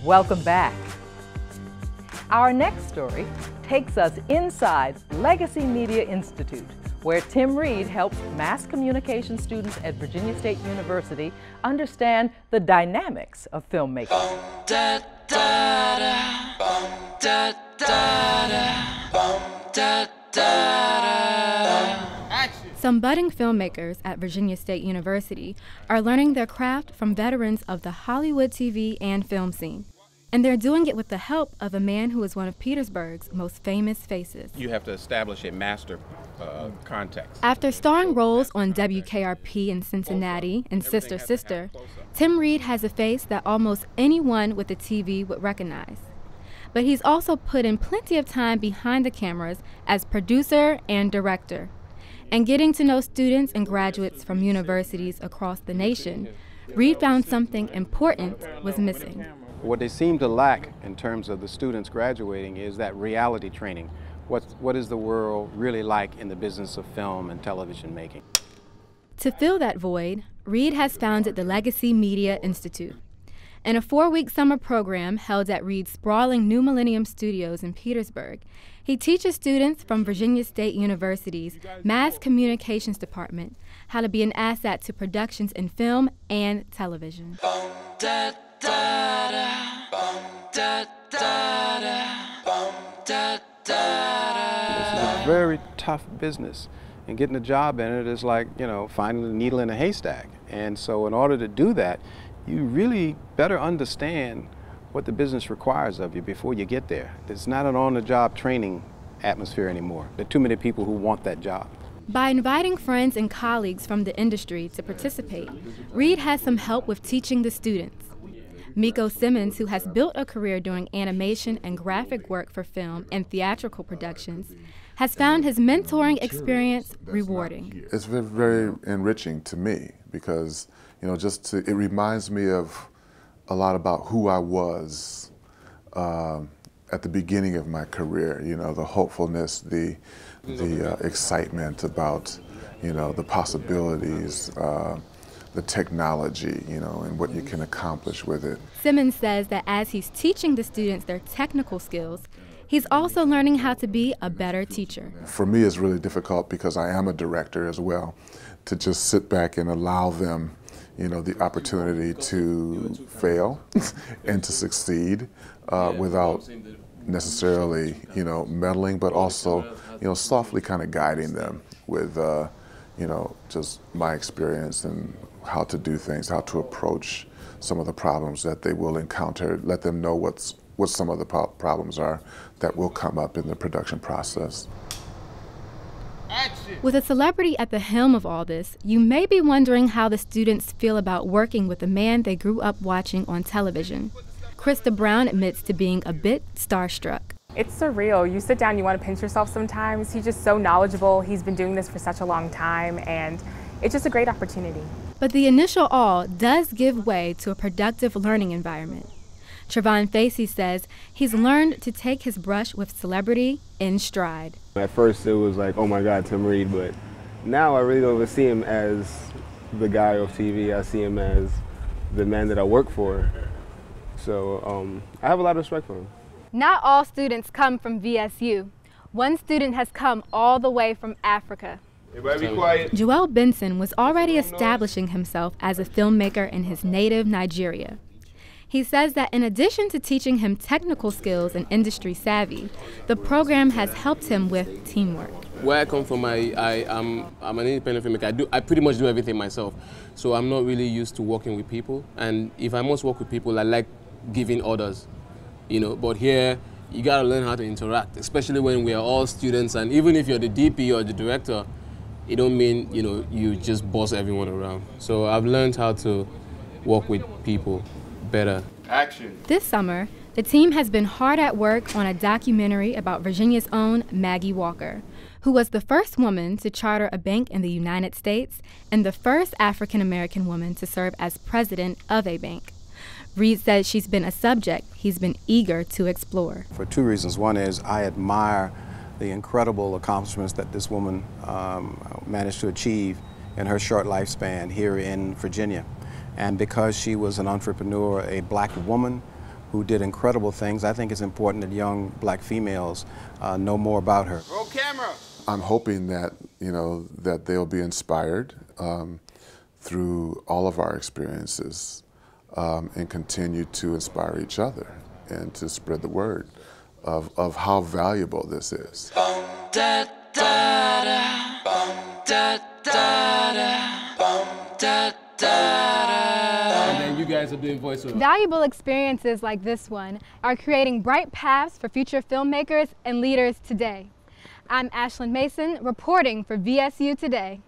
Welcome back. Our next story takes us inside Legacy Media Institute, where Tim Reed helps mass communication students at Virginia State University understand the dynamics of filmmaking. Some budding filmmakers at Virginia State University are learning their craft from veterans of the Hollywood TV and film scene. And they're doing it with the help of a man who is one of Petersburg's most famous faces. You have to establish a master context. After starring roles on WKRP in Cincinnati and Sister Sister, Tim Reed has a face that almost anyone with a TV would recognize. But he's also put in plenty of time behind the cameras as producer and director. And getting to know students and graduates from universities across the nation, Reed found something important was missing. What they seem to lack in terms of the students graduating is that reality training. What is the world really like in the business of film and television making? To fill that void, Reed has founded the Legacy Media Institute. In a 4-week summer program held at Reed's sprawling New Millennium Studios in Petersburg, he teaches students from Virginia State University's Mass Communications Department how to be an asset to productions in film and television. It's a very tough business, and getting a job in it is like, finding a needle in a haystack. And so in order to do that, you really better understand what the business requires of you before you get there. It's not an on-the-job training atmosphere anymore. There are too many people who want that job. By inviting friends and colleagues from the industry to participate, Reed has some help with teaching the students. Miko Simmons, who has built a career doing animation and graphic work for film and theatrical productions, has found his mentoring experience rewarding. It's very, very enriching to me because, it reminds me of a lot about who I was at the beginning of my career. The hopefulness, the excitement about, the possibilities, the technology, and what you can accomplish with it. Simmons says that as he's teaching the students their technical skills, he's also learning how to be a better teacher. For me, it's really difficult because I am a director as well, to just sit back and allow them, the opportunity to fail and to succeed without necessarily, meddling, but also, softly kind of guiding them with, just my experience and how to do things, how to approach some of the problems that they will encounter, let them know what some of the problems are that will come up in the production process. With a celebrity at the helm of all this, you may be wondering how the students feel about working with a man they grew up watching on television. Krista Brown admits to being a bit starstruck. It's surreal. You sit down, you want to pinch yourself sometimes. He's just so knowledgeable. He's been doing this for such a long time, and it's just a great opportunity. But the initial awe does give way to a productive learning environment. Trevon Facey says he's learned to take his brush with celebrity in stride. At first it was like, oh my God, Tim Reed, but now I really don't even see him as the guy off TV. I see him as the man that I work for. So I have a lot of respect for him. Not all students come from VSU. One student has come all the way from Africa. Everybody be quiet. Joel Benson was already establishing himself as a filmmaker in his native Nigeria. He says that in addition to teaching him technical skills and industry savvy, the program has helped him with teamwork. Where I come from, I'm an independent filmmaker. I pretty much do everything myself. So I'm not really used to working with people. And if I must work with people, I like giving orders. But here, you gotta learn how to interact, especially when we are all students. And even if you're the DP or the director, it don't mean, you just boss everyone around. So I've learned how to work with people better. Action. This summer, the team has been hard at work on a documentary about Virginia's own Maggie Walker, who was the first woman to charter a bank in the United States and the first African-American woman to serve as president of a bank. Reed says she's been a subject he's been eager to explore. For two reasons. One is I admire the incredible accomplishments that this woman managed to achieve in her short lifespan here in Virginia. And because she was an entrepreneur, a black woman, who did incredible things. I think it's important that young black females know more about her. Roll camera. I'm hoping that, you know, that they'll be inspired through all of our experiences and continue to inspire each other and to spread the word of how valuable this is. And then you guys are doing voiceover. Valuable experiences like this one are creating bright paths for future filmmakers and leaders today. I'm Ashlyn Mason, reporting for VSU Today.